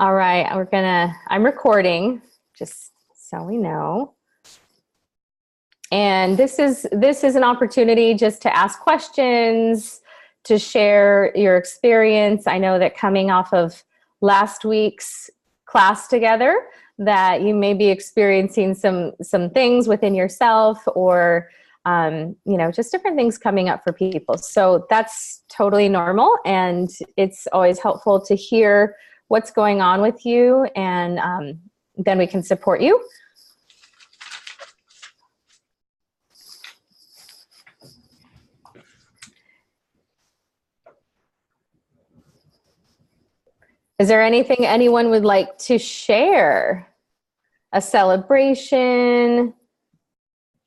All right, I'm recording, just so we know. And this is an opportunity just to ask questions, to share your experience. I know that coming off of last week's class together, that you may be experiencing some things within yourself, or just different things coming up for people. So that's totally normal, and it's always helpful to hear what's going on with you, and then we can support you. Is there anything anyone would like to share? A celebration,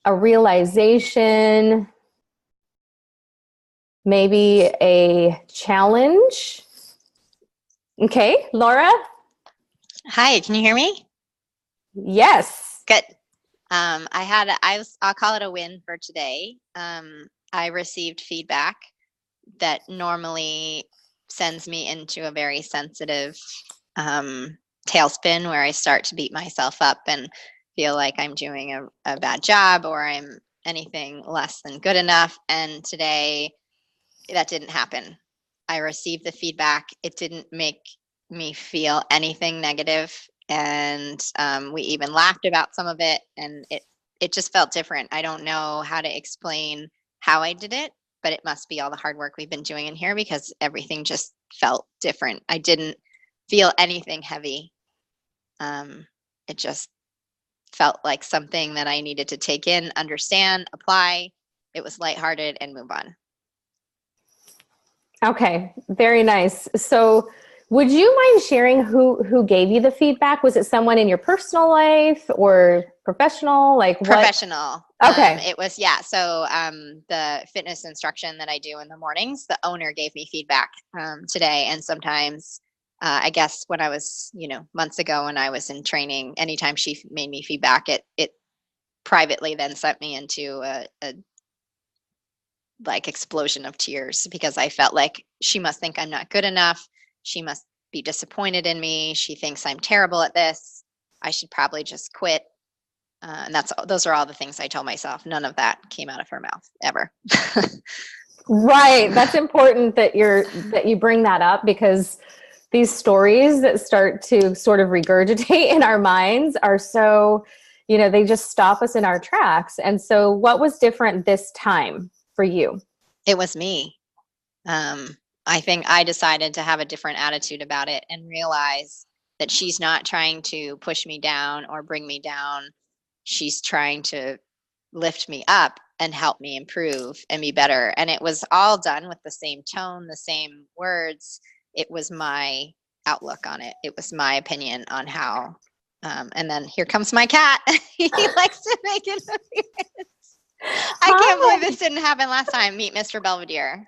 a realization, maybe a challenge? Okay, Laura? Hi, can you hear me? Yes. Good. I'll call it a win for today. I received feedback that normally sends me into a very sensitive tailspin where I start to beat myself up and feel like I'm doing a bad job or I'm anything less than good enough. And today that didn't happen. I received the feedback. It didn't make me feel anything negative. And we even laughed about some of it, and it just felt different. I don't know how to explain how I did it, but it must be all the hard work we've been doing in here because everything just felt different. I didn't feel anything heavy. It just felt like something that I needed to take in, understand, apply. It was lighthearted and move on. Okay, very nice. So would you mind sharing who gave you the feedback? Was it someone in your personal life or professional? Like what? Professional. Okay. It was, yeah. So the fitness instruction that I do in the mornings, the owner gave me feedback today. And sometimes, I guess when I was, months ago when I was in training, anytime she made me feedback, it privately then sent me into a like explosion of tears because I felt like she must think I'm not good enough. She must be disappointed in me. She thinks I'm terrible at this. I should probably just quit. And those are all the things I told myself. None of that came out of her mouth ever. Right. That's important that you bring that up, because these stories that start to sort of regurgitate in our minds are so, they just stop us in our tracks. And so what was different this time for you? It was me. I think I decided to have a different attitude about it and realize that she's not trying to push me down or bring me down. She's trying to lift me up and help me improve and be better. And it was all done with the same tone, the same words. It was my outlook on it. It was my opinion on how. And then here comes my cat. He likes to make an appearance. I can't believe this didn't happen last time. Meet Mr. Belvedere.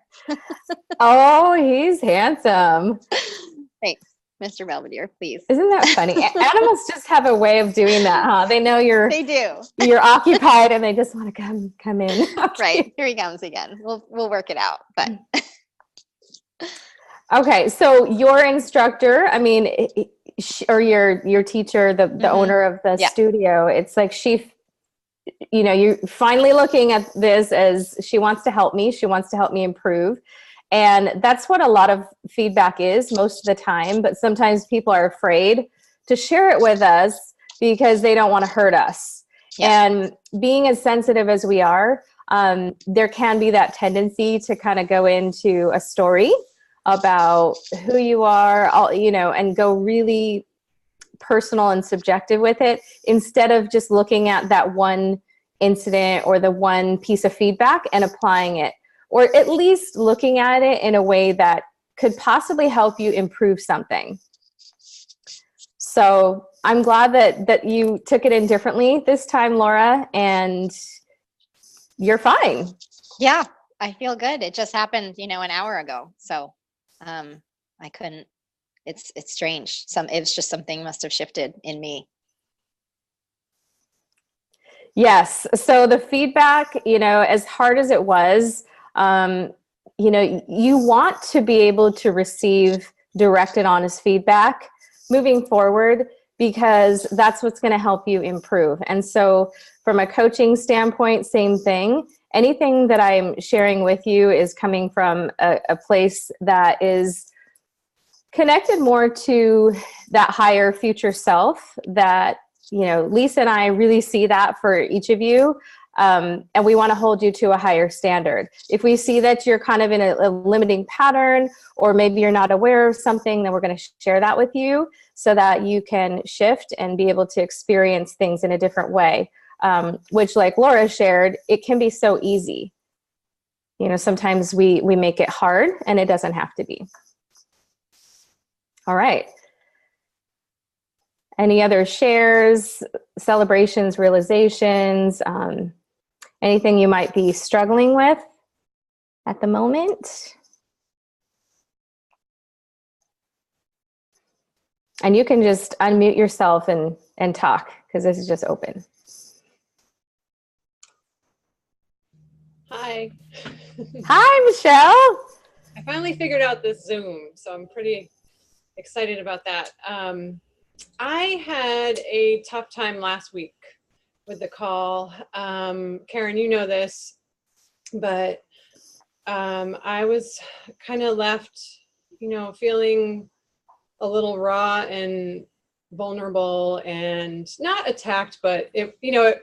Oh, he's handsome. Thanks, Mr. Belvedere, please. Isn't that funny? Animals just have a way of doing that, huh? They know They do. You're occupied and they just want to come in. Okay. Right. Here he comes again. We'll work it out. But okay, so your instructor, or your teacher, the owner of the studio, it's like you're finally looking at this as she wants to help me. She wants to help me improve. And that's what a lot of feedback is most of the time. But sometimes people are afraid to share it with us because they don't want to hurt us. Yeah. And being as sensitive as we are, there can be that tendency to kind of go into a story about who you are, and go really personal and subjective with it, instead of just looking at that one incident or the one piece of feedback and applying it, or at least looking at it in a way that could possibly help you improve something. So I'm glad that you took it in differently this time, Laura, and you're fine. Yeah, I feel good. It just happened, an hour ago. So I couldn't. It's strange. It was just something must have shifted in me. Yes. So the feedback, as hard as it was, you want to be able to receive direct and honest feedback moving forward, because that's what's going to help you improve. And so from a coaching standpoint, same thing. Anything that I'm sharing with you is coming from a place that is connected more to that higher future self that, Lisa and I really see that for each of you. And we want to hold you to a higher standard. If we see that you're kind of in a limiting pattern, or maybe you're not aware of something, then we're going to share that with you so that you can shift and be able to experience things in a different way, which, like Laura shared, it can be so easy. Sometimes we make it hard, and it doesn't have to be. All right. Any other shares, celebrations, realizations, anything you might be struggling with at the moment? And you can just unmute yourself and talk, because this is just open. Hi. Hi, Michelle. I finally figured out this Zoom, so I'm pretty excited about that. I had a tough time last week with the call. Karen, you know this, but I was kind of left, feeling a little raw and vulnerable and not attacked, but it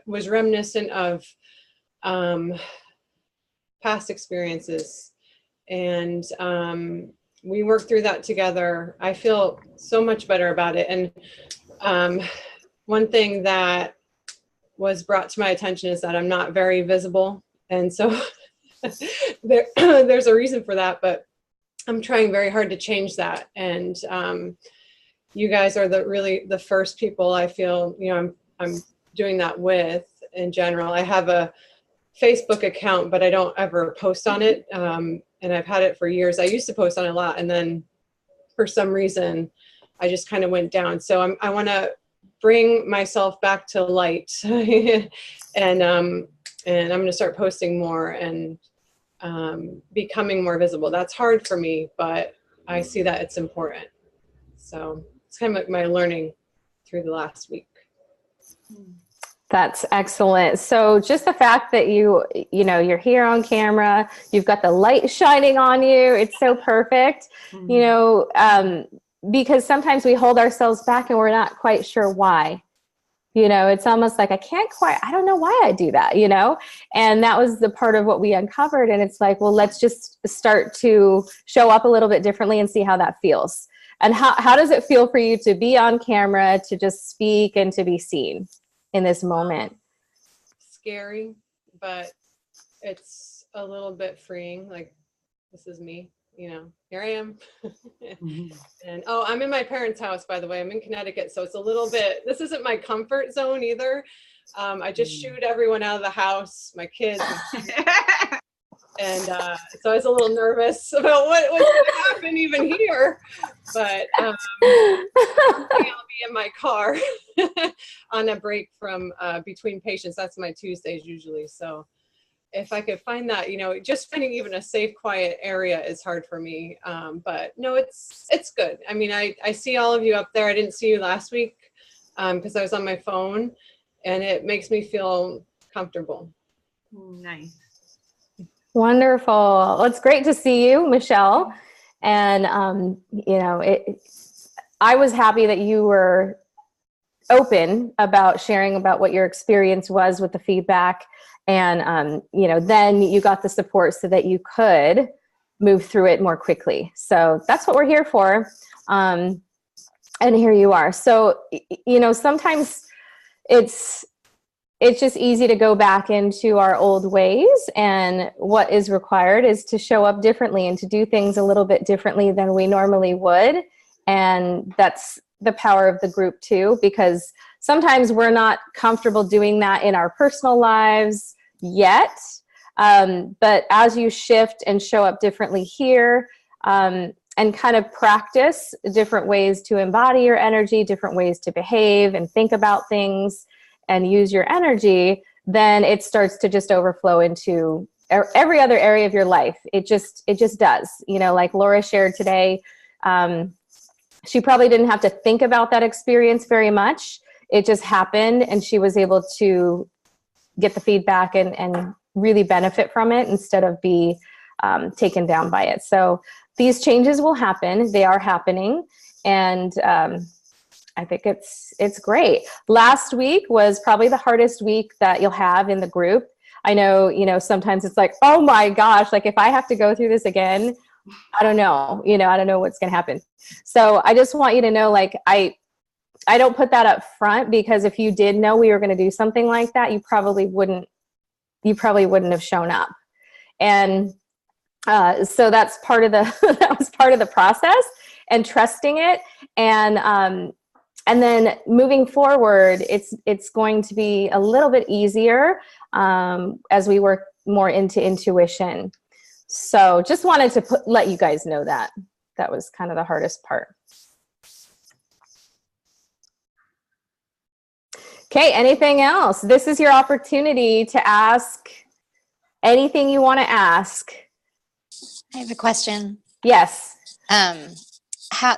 was reminiscent of past experiences. And we worked through that together. I feel so much better about it. And one thing that was brought to my attention is that I'm not very visible. And so there's a reason for that, but I'm trying very hard to change that. And you guys are really the first people I feel, I'm doing that with in general. I have a Facebook account, but I don't ever post on it. And I've had it for years. I used to post on it a lot, and then for some reason, I just kind of went down. So I want to bring myself back to light, and I'm going to start posting more and becoming more visible. That's hard for me, but I see that it's important. So it's kind of like my learning through the last week. That's excellent. So just the fact that you're here on camera, you've got the light shining on you. It's so perfect, because sometimes we hold ourselves back and we're not quite sure why. It's almost like, I don't know why I do that, and that was the part of what we uncovered. And it's like, well, let's just start to show up a little bit differently and see how that feels. And how does it feel for you to be on camera, to just speak and to be seen in this moment? Scary, but it's a little bit freeing. Like, this is me, here I am. And I'm in my parents' house, by the way. I'm in Connecticut, so it's a little bit, this isn't my comfort zone either. I just shoot everyone out of the house, my kids. And so I was a little nervous about what's going to happen even here. But I'll be in my car on a break from between patients. That's my Tuesdays usually. So if I could find that, just finding even a safe, quiet area is hard for me. But no, it's good. I mean, I see all of you up there. I didn't see you last week because I was on my phone, and it makes me feel comfortable. Nice. Wonderful. Well, it's great to see you, Michelle. And, I was happy that you were open about sharing about what your experience was with the feedback. And, then you got the support so that you could move through it more quickly. So that's what we're here for. And here you are. So, sometimes it's just easy to go back into our old ways, and what is required is to show up differently and to do things a little bit differently than we normally would. And that's the power of the group too, because sometimes we're not comfortable doing that in our personal lives yet. But as you shift and show up differently here, and kind of practice different ways to embody your energy, different ways to behave and think about things, and use your energy, then it starts to just overflow into every other area of your life. It just does. Like Laura shared today, She probably didn't have to think about that experience very much. It just happened, and she was able to get the feedback and really benefit from it instead of be taken down by it. So these changes will happen. They are happening. And I think it's great. Last week was probably the hardest week that you'll have in the group. I know, sometimes it's like, oh my gosh, like if I have to go through this again, I don't know, I don't know what's going to happen. So I just want you to know, like, I don't put that up front, because if you did know we were going to do something like that, you probably wouldn't have shown up. And so that's part of that was part of the process, and trusting it. And then moving forward, it's going to be a little bit easier as we work more into intuition. So just wanted to let you guys know that was kind of the hardest part. Okay, anything else? This is your opportunity to ask anything you want to ask. I have a question. Yes.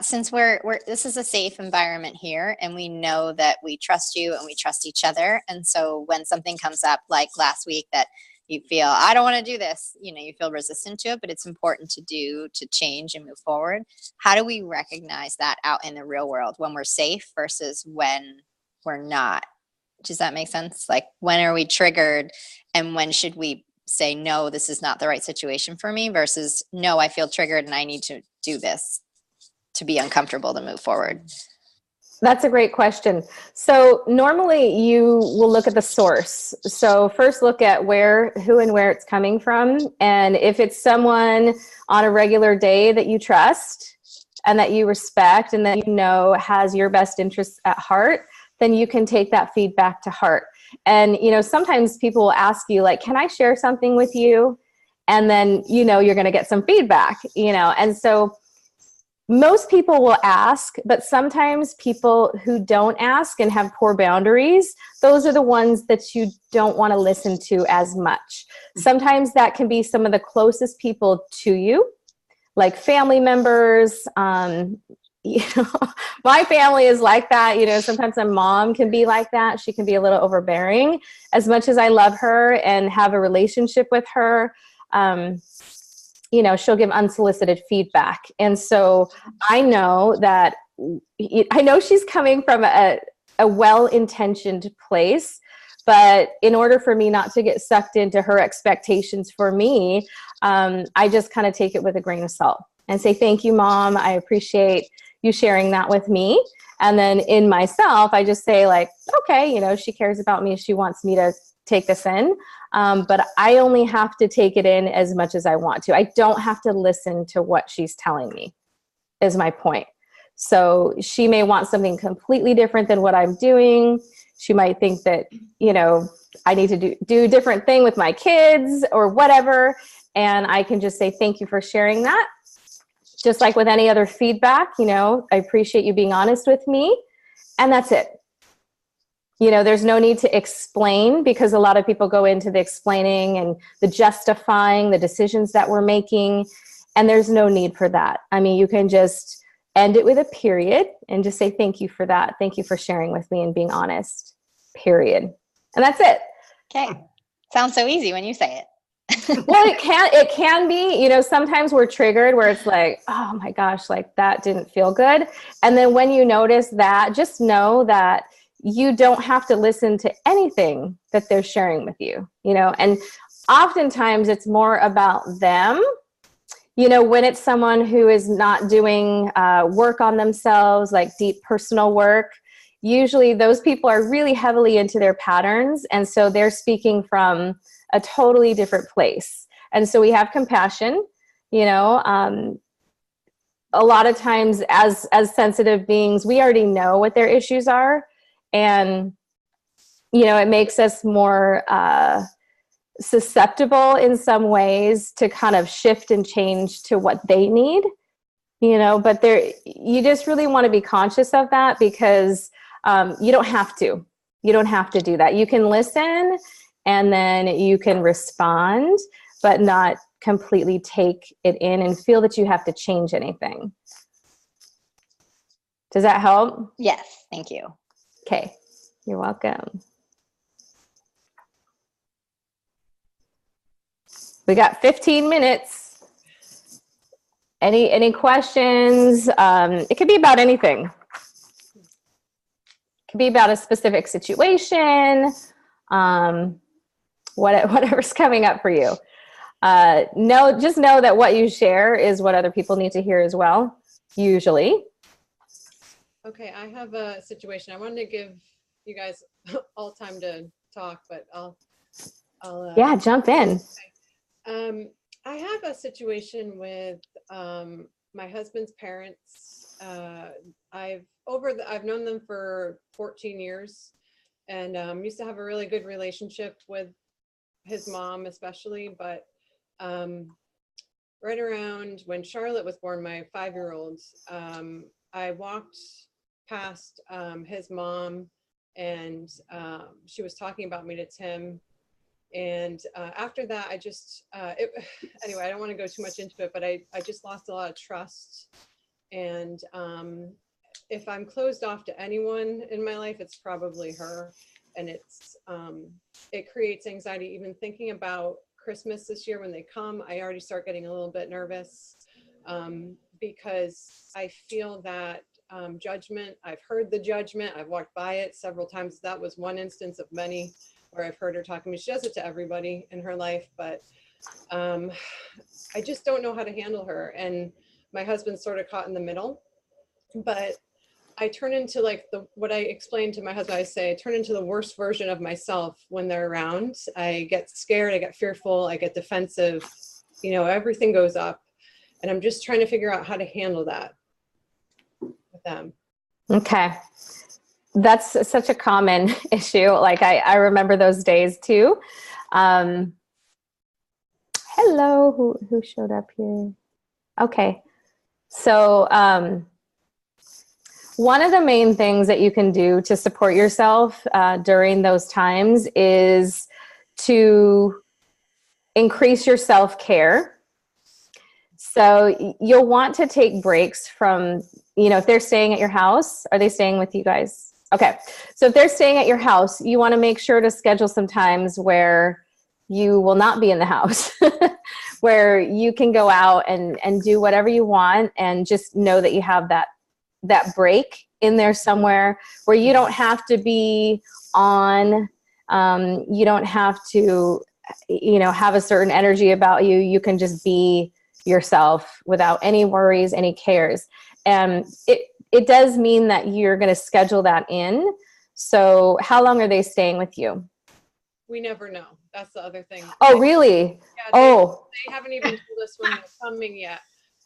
Since we're this is a safe environment here, and we know that we trust you and we trust each other, and so when something comes up like last week that you feel, I don't want to do this, you feel resistant to it, but it's important to change and move forward. How do we recognize that out in the real world when we're safe versus when we're not? Does that make sense? Like, when are we triggered, and when should we say, no, this is not the right situation for me, versus, no, I feel triggered and I need to do this to be uncomfortable to move forward? That's a great question. So normally you will look at the source. So first look at who and where it's coming from. And if it's someone on a regular day that you trust and that you respect and that has your best interests at heart, then you can take that feedback to heart. And, sometimes people will ask you, like, can I share something with you? And then, you're going to get some feedback, and so most people will ask, but sometimes people who don't ask and have poor boundaries, those are the ones that you don't want to listen to as much. Sometimes that can be some of the closest people to you, like family members. My family is like that. Sometimes my mom can be like that. She can be a little overbearing. As much as I love her and have a relationship with her, she'll give unsolicited feedback. And so I know she's coming from a well-intentioned place, but in order for me not to get sucked into her expectations for me, I just kind of take it with a grain of salt and say, thank you, Mom. I appreciate you sharing that with me. And then in myself, I just say, like, okay, she cares about me. She wants me to take this in. But I only have to take it in as much as I want to. I don't have to listen to what she's telling me, is my point. So she may want something completely different than what I'm doing. She might think that, I need to do a different thing with my kids or whatever. And I can just say, thank you for sharing that. Just like with any other feedback, I appreciate you being honest with me. And that's it. There's no need to explain, because a lot of people go into the explaining and the justifying the decisions that we're making. And there's no need for that. I mean, you can just end it with a period and just say, thank you for that. Thank you for sharing with me and being honest, period. And that's it. Okay. Sounds so easy when you say it. Well, it can be, sometimes we're triggered where it's like, oh my gosh, like that didn't feel good. And then when you notice that, just know that you don't have to listen to anything that they're sharing with you, and oftentimes it's more about them. When it's someone who is not doing work on themselves, like deep personal work, usually those people are really heavily into their patterns. And so they're speaking from a totally different place. And so we have compassion, a lot of times as sensitive beings, we already know what their issues are. And, it makes us more susceptible in some ways to kind of shift and change to what they need, but you just really want to be conscious of that, because you don't have to do that. You can listen and then you can respond, but not completely take it in and feel that you have to change anything. Does that help? Yes, thank you. Okay, you're welcome. We got 15 minutes. Any questions? It could be about anything. It could be about a specific situation, whatever's coming up for you. Just know that what you share is what other people need to hear as well, usually. Okay, I have a situation. I wanted to give you guys all time to talk, but I'll yeah, jump in. I have a situation with my husband's parents. I've known them for 14 years, and used to have a really good relationship with his mom, especially. But right around when Charlotte was born, my 5-year-old, I walked past his mom, and she was talking about me to Tim. And after that, I just, anyway, I don't want to go too much into it, but I just lost a lot of trust. And if I'm closed off to anyone in my life, it's probably her. And it creates anxiety. Even thinking about Christmas this year when they come, I already start getting a little bit nervous because I feel that judgment. I've heard the judgment. I've walked by it several times. That was one instance of many where I've heard her talking to me. She does it to everybody in her life, but I just don't know how to handle her. And my husband's sort of caught in the middle, but I turn into like what I explained to my husband, I say, I turn into the worst version of myself when they're around. I get scared, I get fearful, I get defensive, everything goes up. And I'm just trying to figure out how to handle that with them. Okay. That's such a common issue. Like I remember those days too. Hello, who showed up here? Okay. So one of the main things that you can do to support yourself during those times is to increase your self-care. So you'll want to take breaks from, if they're staying at your house, are they staying with you guys? Okay. So if they're staying at your house, you want to make sure to schedule some times where you will not be in the house, where you can go out and do whatever you want, and just know that you have that break in there somewhere where you don't have to be on, you don't have to, have a certain energy about you. You can just be yourself without any worries, any cares. And it does mean that you're going to schedule that in. So how long are they staying with you? We never know. That's the other thing. Oh, really? Yeah, they haven't even told us when they're coming yet.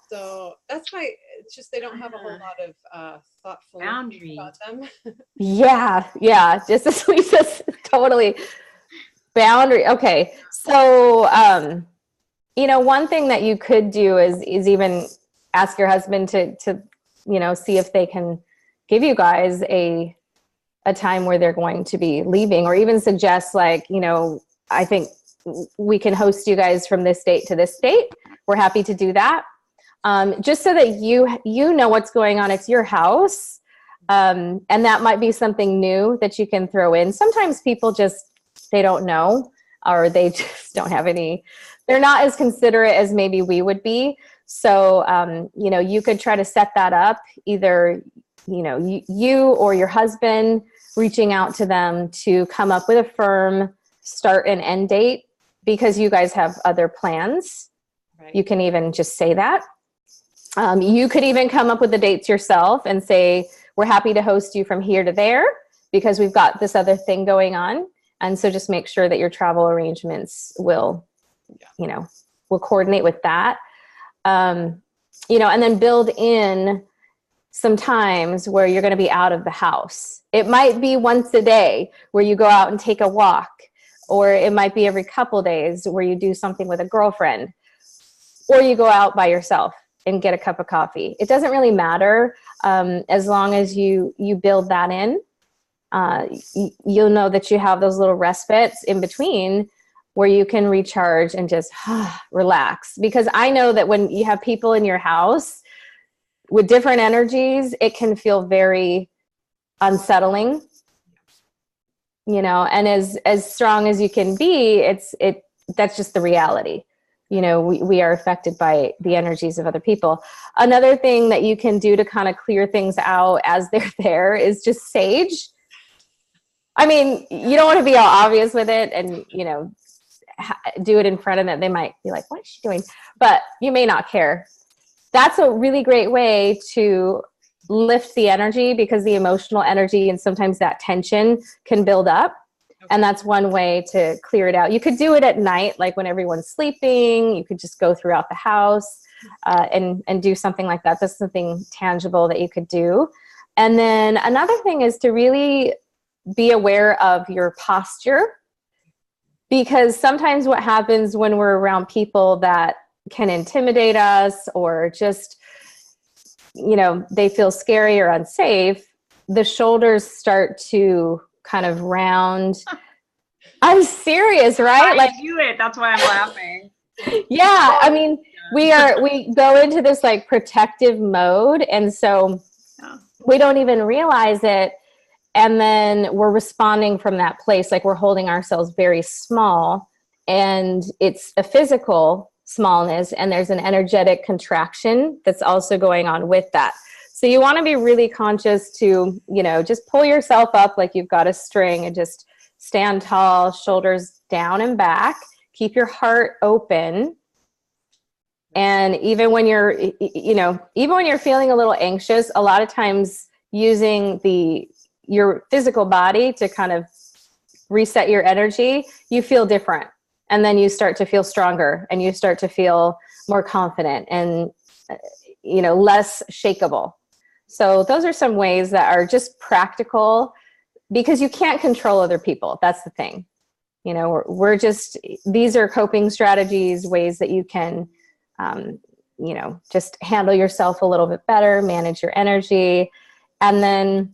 So that's why it's just they don't have a whole lot of thoughtful boundaries about them. Yeah. Just as we just totally boundary. Okay. So, one thing that you could do is even ask your husband to see if they can give you guys a time where they're going to be leaving, or even suggest I think we can host you guys from this date to this date. We're happy to do that. Just so that you know what's going on. It's your house. And that might be something new that you can throw in. Sometimes people they don't know, or they just don't have they're not as considerate as maybe we would be. So, you could try to set that up, either, you or your husband reaching out to them to come up with a firm start and end date, because you guys have other plans. Right. You can even just say that. You could even come up with the dates yourself and say, we're happy to host you from here to there because we've got this other thing going on. And so just make sure that your travel arrangements will coordinate with that. And then build in some times where you're going to be out of the house. It might be once a day where you go out and take a walk, or it might be every couple days where you do something with a girlfriend, or you go out by yourself and get a cup of coffee. It doesn't really matter, as long as you build that in. You'll know that you have those little respites in between where you can recharge and just relax. Because I know that when you have people in your house, with different energies, it can feel very unsettling, and as strong as you can be, that's just the reality. We are affected by the energies of other people. Another thing that you can do to kind of clear things out as they're there is just sage. I mean, you don't want to be all obvious with it and, do it in front of them. They might be like, what is she doing? But you may not care. That's a really great way to lift the energy, because the emotional energy and sometimes that tension can build up. And that's one way to clear it out. You could do it at night, like when everyone's sleeping. You could just go throughout the house and do something like that. That's something tangible that you could do. And then another thing is to really be aware of your posture, because sometimes what happens when we're around people that can intimidate us or just, they feel scary or unsafe, the shoulders start to kind of round. I'm serious, right? I do it. That's why I'm laughing. Yeah. I mean, we go into this like protective mode. And so we don't even realize it. And then we're responding from that place. Like we're holding ourselves very small, and it's a physical smallness, and there's an energetic contraction that's also going on with that. So you want to be really conscious to, just pull yourself up like you've got a string and just stand tall, shoulders down and back. Keep your heart open. And even when you're, even when you're feeling a little anxious, a lot of times using your physical body to kind of reset your energy, you feel different. And then you start to feel stronger, and you start to feel more confident and, less shakeable. So those are some ways that are just practical, because you can't control other people. That's the thing. These are coping strategies, ways that you can, just handle yourself a little bit better, manage your energy. And then,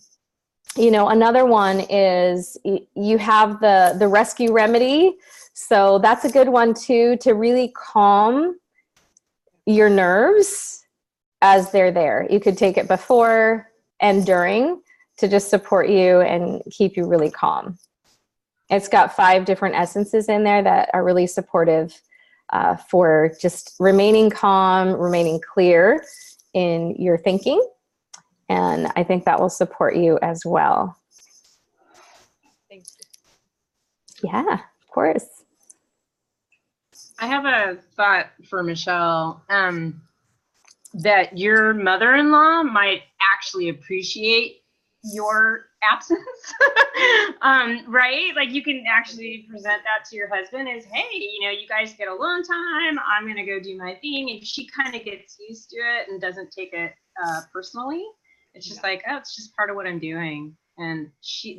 another one is you have the rescue remedy. So that's a good one too, to really calm your nerves as they're there. You could take it before and during to just support you and keep you really calm. It's got 5 different essences in there that are really supportive for just remaining calm, remaining clear in your thinking. And I think that will support you as well. Thank you. Yeah, of course. I have a thought for Michelle, that your mother-in-law might actually appreciate your absence, right? Like you can actually present that to your husband as, hey, you guys get alone time. I'm going to go do my thing. And she kind of gets used to it and doesn't take it personally. It's just like, oh, it's just part of what I'm doing. And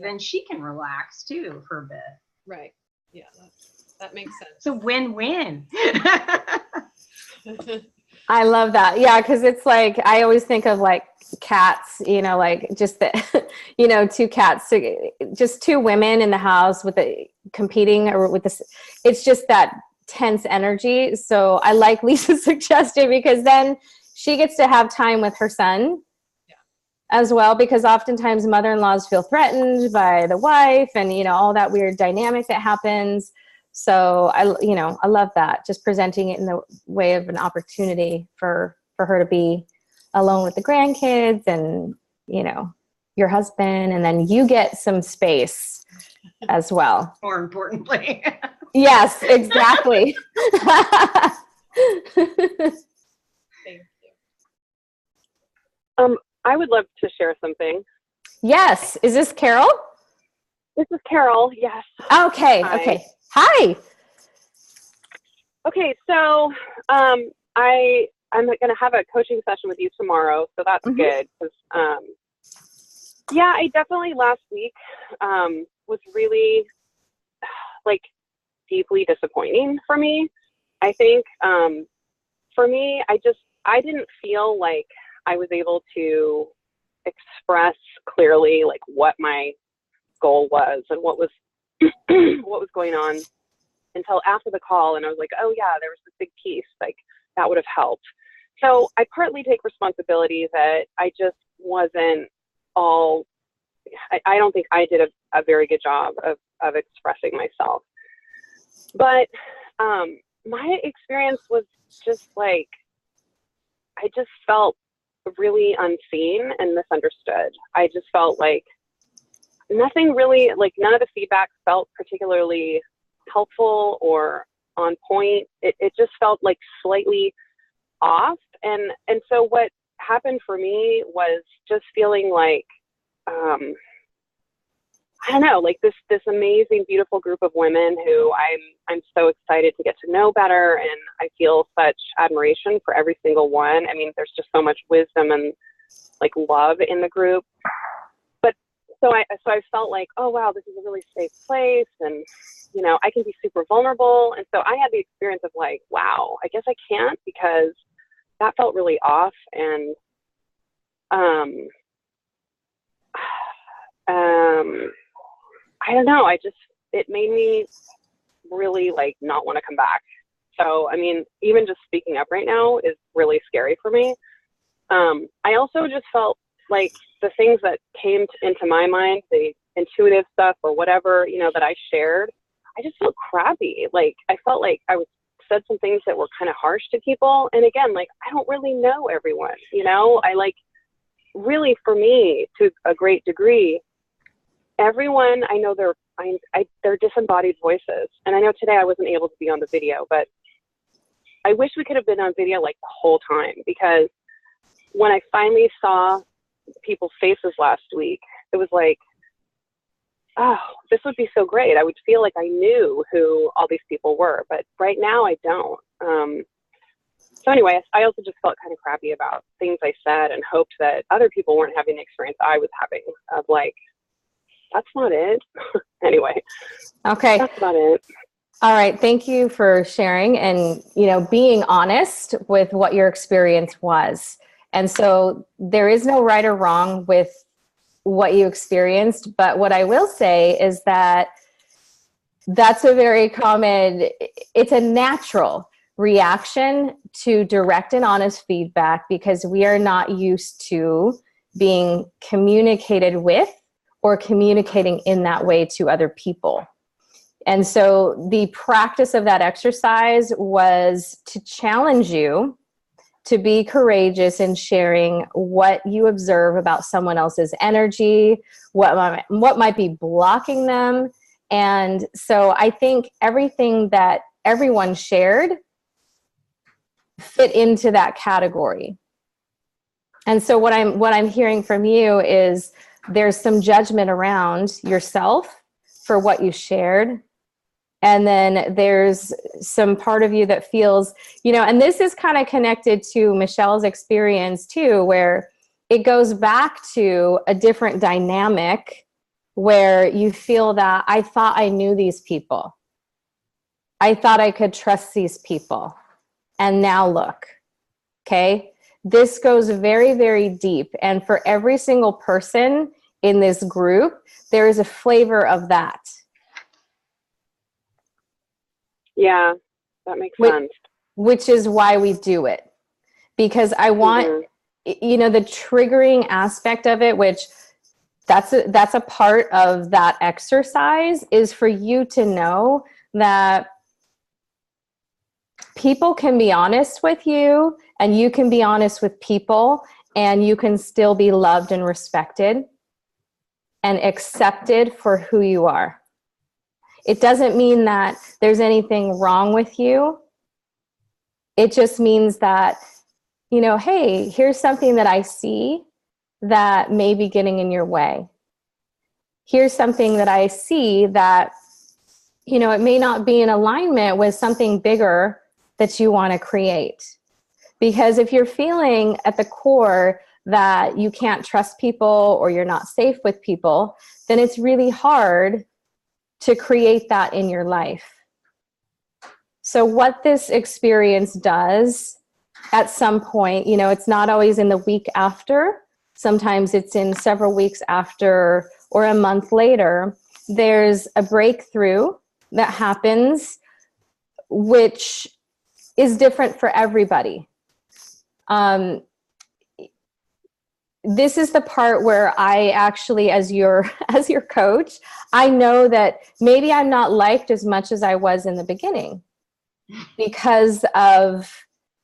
then she can relax too for a bit. Right. Yeah, that makes sense. It's a win-win. I love that. Yeah, because it's like, I always think of like cats, like just the, 2 cats, just 2 women in the house with competing or with this. It's just that tense energy. So I like Lisa's suggestion, because then she gets to have time with her son as well, because oftentimes mother-in-laws feel threatened by the wife and, all that weird dynamic that happens. So I love that, just presenting it in the way of an opportunity for her to be alone with the grandkids and, your husband, and then you get some space as well. More importantly. Yes, exactly. Thank you. I would love to share something. Yes. Is this Carol? This is Carol. Yes. Okay. Hi. Okay. Hi. Okay. So, I'm going to have a coaching session with you tomorrow. So that's good. Cause, I definitely last week, was really deeply disappointing for me. I think, for me, I didn't feel like I was able to express clearly what my goal was and what was what was going on until after the call. And I was like, oh yeah, there was this big piece that would have helped. So I partly take responsibility that I just wasn't all, I don't think I did a very good job of expressing myself. But my experience was just like, I just felt really unseen and misunderstood. I just felt like nothing really, like none of the feedback felt particularly helpful or on point. It just felt like slightly off. And so what happened for me was just feeling like, I don't know, like this amazing, beautiful group of women who I'm so excited to get to know better, and I feel such admiration for every single one. I mean, there's just so much wisdom and like love in the group. But so I felt like, oh wow, this is a really safe place, and you know, I can be super vulnerable. And so I had the experience of like, wow, I guess I can't, because that felt really off. And I don't know, it made me really like not want to come back. So, I mean, even just speaking up right now is really scary for me. I also just felt like the things that came into my mind, the intuitive stuff or whatever, you know, that I shared, I just felt crappy. Like, I felt like I said some things that were kind of harsh to people. And again, like, I don't really know everyone, you know, I like, really for me, to a great degree, everyone, I know they're disembodied voices. And I know today I wasn't able to be on the video, but I wish we could have been on video like the whole time, because when I finally saw people's faces last week, it was like, oh, this would be so great. I would feel like I knew who all these people were, but right now I don't. So anyway, I also just felt kind of crappy about things I said, and hoped that other people weren't having the experience I was having of like, that's not it. Anyway. Okay. That's about it. All right. Thank you for sharing and, you know, being honest with what your experience was. And so there is no right or wrong with what you experienced. But what I will say is that that's a very common, it's a natural reaction to direct and honest feedback, because we are not used to being communicated with or communicating in that way to other people. And so the practice of that exercise was to challenge you to be courageous in sharing what you observe about someone else's energy, what might be blocking them. And so I think everything that everyone shared fit into that category. And so what I'm hearing from you is there's some judgment around yourself for what you shared. And then there's some part of you that feels, you know, and this is kind of connected to Michelle's experience too, where it goes back to a different dynamic where you feel that I thought I knew these people. I thought I could trust these people. And now look, okay? This goes very, very deep. And for every single person in this group, there is a flavor of that. Yeah, that makes sense. Which is why we do it. Because I want, you know, the triggering aspect of it, which that's a part of that exercise, is for you to know that people can be honest with you, and you can be honest with people, and you can still be loved and respected and accepted for who you are. It doesn't mean that there's anything wrong with you. It just means that, you know, hey, here's something that I see that may be getting in your way. Here's something that I see that, you know, it may not be in alignment with something bigger that you want to create. Because if you're feeling at the core that you can't trust people or you're not safe with people, then it's really hard to create that in your life. So what this experience does at some point, you know, it's not always in the week after. Sometimes it's in several weeks after or a month later. There's a breakthrough that happens, which is different for everybody. This is the part where I actually, as your coach, I know that maybe I'm not liked as much as I was in the beginning because of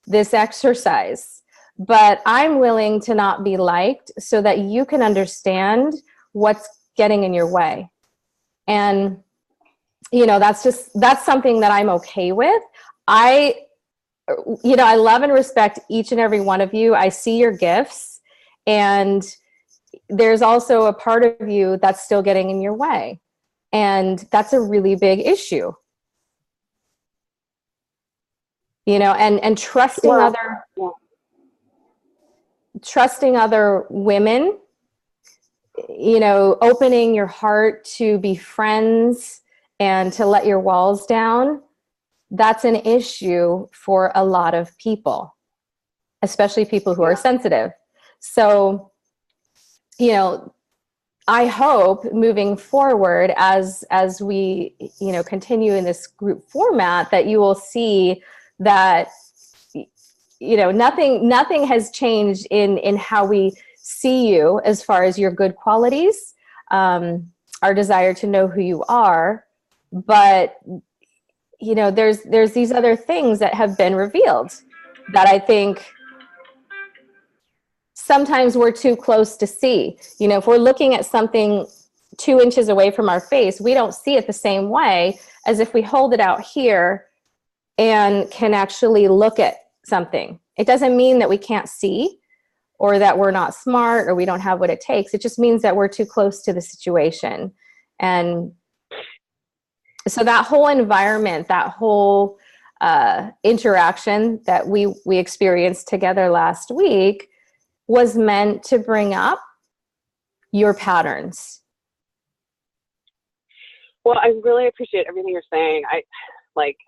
this exercise. But I'm willing to not be liked so that you can understand what's getting in your way. And, that's something that I'm okay with. I love and respect each and every one of you. I see your gifts, and there's also a part of you that's still getting in your way. And that's a really big issue. And trusting trusting other women, opening your heart to be friends and to let your walls down, that's an issue for a lot of people, especially people who are sensitive. So, I hope moving forward as we, continue in this group format, that you will see that, nothing has changed in how we see you as far as your good qualities, our desire to know who you are. But, there's these other things that have been revealed that I think sometimes we're too close to see. If we're looking at something 2 inches away from our face, we don't see it the same way as if we hold it out here and can actually look at something. It doesn't mean that we can't see or that we're not smart or we don't have what it takes. It just means that we're too close to the situation. And so that whole environment, that whole interaction that we experienced together last week was meant to bring up your patterns. Well, I really appreciate everything you're saying.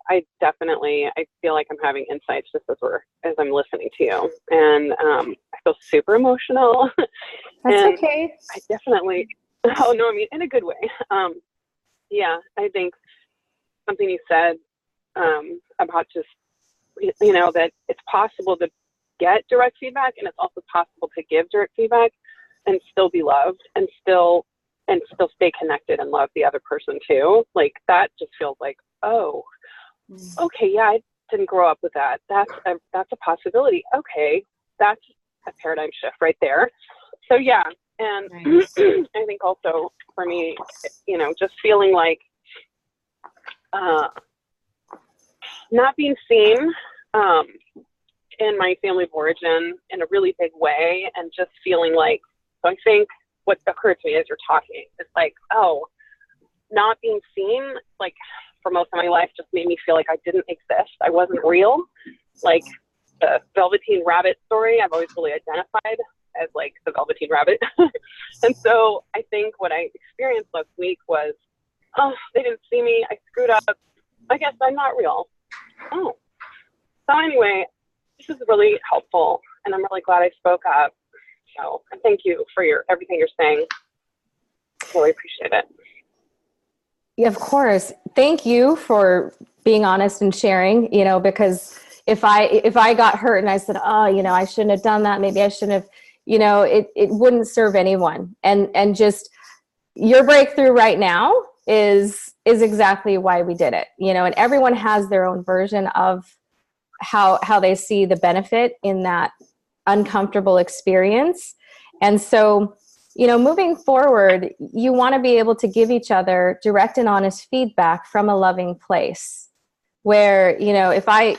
I definitely feel like I'm having insights just as I'm listening to you, and I feel super emotional. That's okay. I definitely, in a good way. Yeah, I think something you said about just, that it's possible to get direct feedback, and it's also possible to give direct feedback and still be loved and still stay connected and love the other person too. Like, that just feels like, oh, okay, yeah, I didn't grow up with that. That's a possibility. Okay, that's a paradigm shift right there. So yeah, and nice. I think also for me, just feeling like not being seen in my family of origin in a really big way, and just feeling like, so I think what occurred to me as you're talking is like, oh, not being seen, like, for most of my life just made me feel like I didn't exist. I wasn't real. Like the Velveteen Rabbit story, I've always really identified as like the Velveteen Rabbit. And so I think what I experienced last week was, oh, they didn't see me. I screwed up. I guess I'm not real. Oh. So anyway, this is really helpful, and I'm really glad I spoke up. So thank you for everything you're saying. Really appreciate it. Yeah, of course. Thank you for being honest and sharing, because if I got hurt and I said, oh, I shouldn't have done that, maybe I shouldn't have, it wouldn't serve anyone. And just your breakthrough right now is exactly why we did it, and everyone has their own version of how they see the benefit in that uncomfortable experience. And so, moving forward, you want to be able to give each other direct and honest feedback from a loving place where, if I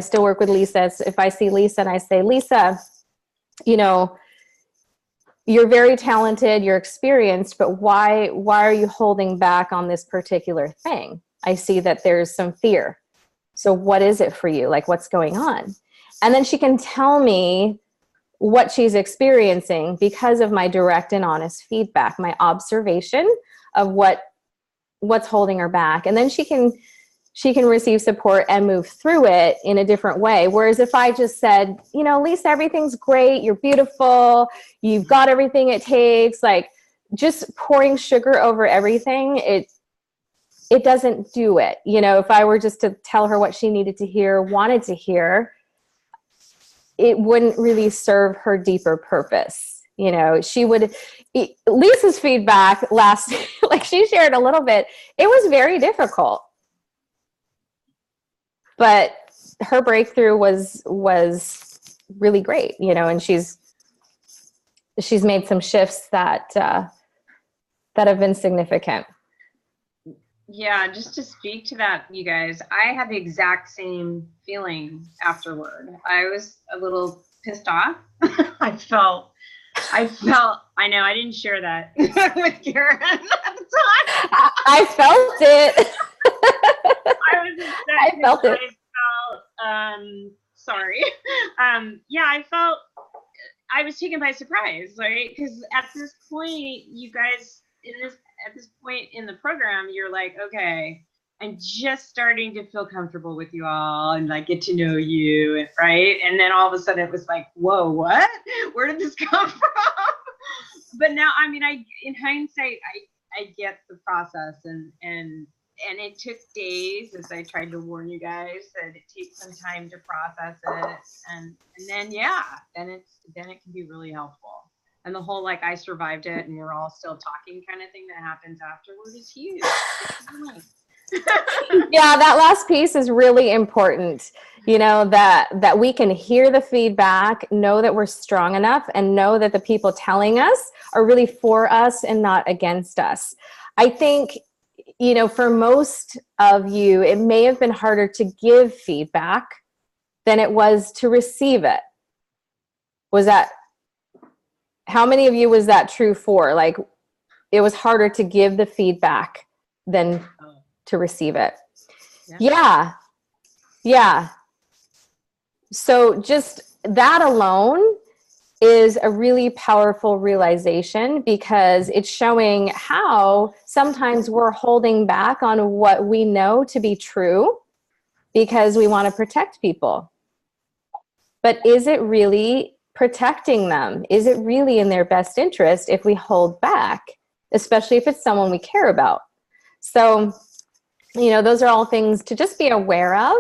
still work with Lisa. If I see Lisa and I say, Lisa, you're very talented, you're experienced, but why are you holding back on this particular thing? I see that there's some fear. So what is it for you? Like, what's going on? And then she can tell me what she's experiencing because of my direct and honest feedback, my observation of what's holding her back. And then she can receive support and move through it in a different way. Whereas if I just said, Lisa, everything's great, you're beautiful, you've got everything it takes, like just pouring sugar over everything, it doesn't do it. If I were just to tell her what she needed to hear, wanted to hear, it wouldn't really serve her deeper purpose. You know, Lisa's feedback last, like she shared a little bit, it was very difficult. But her breakthrough was really great, you know, and she's made some shifts that have been significant. Yeah, just to speak to that, you guys, I had the exact same feeling afterward. I was a little pissed off. I felt, I know I didn't share that with Karen at the time. I felt it. I was upset. I felt it. Sorry. Yeah, I was taken by surprise, right? Because at this point, you guys, at this point in the program, you're like, okay, I'm just starting to feel comfortable with you all and like get to know you, right? And then all of a sudden it was like, whoa, what? Where did this come from? But now, I mean, in hindsight, I get the process, and it took days, as I tried to warn you guys, that it takes some time to process it, and then then it can be really helpful. And the whole like I survived it and we're all still talking kind of thing that happens afterward is huge. Yeah, that last piece is really important. You know, that we can hear the feedback, know that we're strong enough, and know that the people telling us are really for us and not against us. I think, you know, for most of you, it may have been harder to give feedback than it was to receive it. How many of you was that true for? Like, it was harder to give the feedback than to receive it. Yeah. So just that alone is a really powerful realization, because it's showing how sometimes we're holding back on what we know to be true because we want to protect people. But is it really protecting them? Is it really in their best interest if we hold back, especially if it's someone we care about? So, you know, those are all things to just be aware of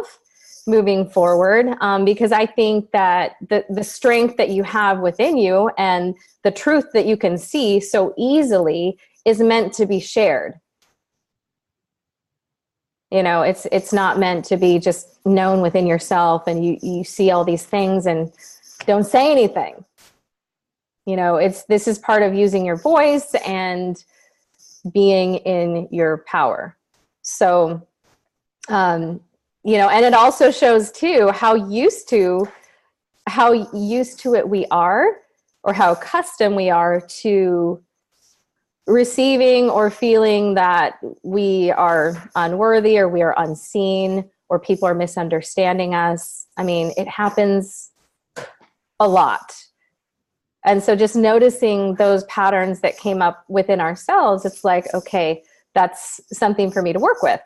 moving forward, because I think that the strength that you have within you and the truth that you can see so easily is meant to be shared. You know, it's not meant to be just known within yourself and you see all these things and don't say anything. You know, this is part of using your voice and being in your power. So, you know, and it also shows too how used to it we are, or how accustomed we are to receiving or feeling that we are unworthy or we are unseen or people are misunderstanding us. I mean, it happens a lot. And so just noticing those patterns that came up within ourselves, it's like, okay, that's something for me to work with.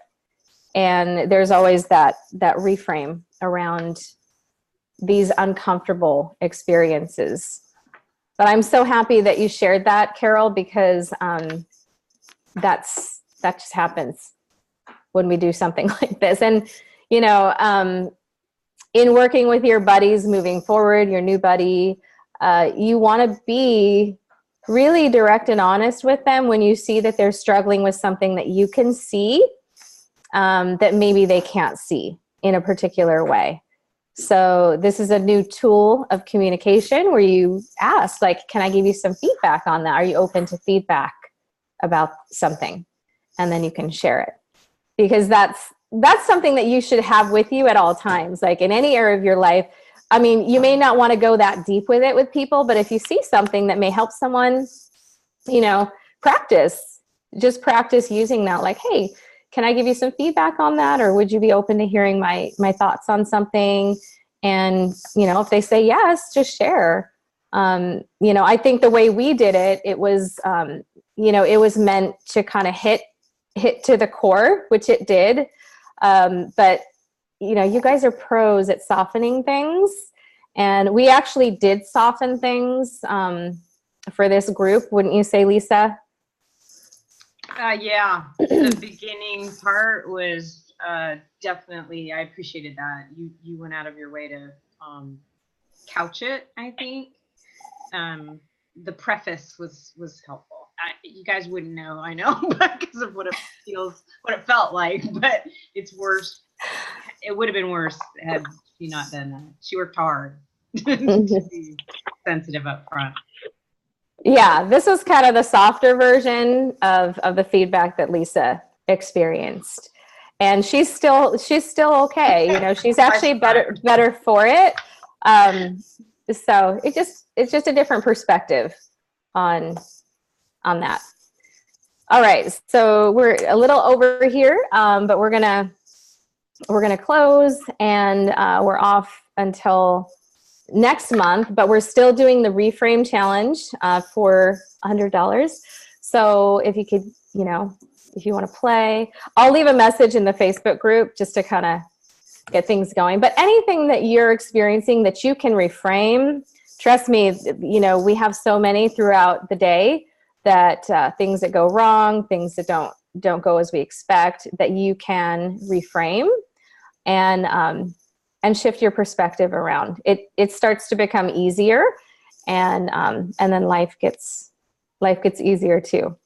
And there's always that reframe around these uncomfortable experiences. But I'm so happy that you shared that, Carol, because that just happens when we do something like this. And, you know, in working with your buddies moving forward, your new buddy, you want to be really direct and honest with them when you see that they're struggling with something that you can see, that maybe they can't see in a particular way. So this is a new tool of communication where you ask, like, can I give you some feedback on that? Are you open to feedback about something? And then you can share it, because that's something that you should have with you at all times. Like in any area of your life, I mean, you may not want to go that deep with it with people, but if you see something that may help someone, you know, just practice using that. Like, hey, can I give you some feedback on that? Or would you be open to hearing my thoughts on something? And, you know, if they say yes, just share. You know, I think the way we did it, it was, you know, it was meant to kind of hit to the core, which it did. But, you know, you guys are pros at softening things. And we actually did soften things for this group. Wouldn't you say, Lisa? Yeah, the beginning part was definitely, I appreciated that. You went out of your way to couch it, I think. The preface was helpful. You guys wouldn't know, I know, because of what it felt like, but it's worse. It would have been worse had she not done that. She worked hard to be sensitive up front. Yeah, this was kind of the softer version of the feedback that Lisa experienced. And she's still okay. You know, she's actually better for it. So it's just a different perspective on that. All right, so we're a little over here, but we're gonna close, and we're off until next month, but we're still doing the reframe challenge for $100. So if you could, you know, if you want to play, I'll leave a message in the Facebook group just to kind of get things going. But anything that you're experiencing that you can reframe, trust me, you know, we have so many throughout the day that things that go wrong, things that don't go as we expect, that you can reframe and shift your perspective around. It starts to become easier, and then life gets easier too.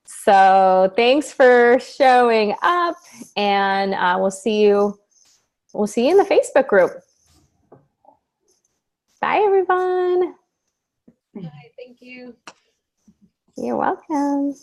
So thanks for showing up, and we'll see you in the Facebook group. Bye, everyone. Bye, thank you. You're welcome.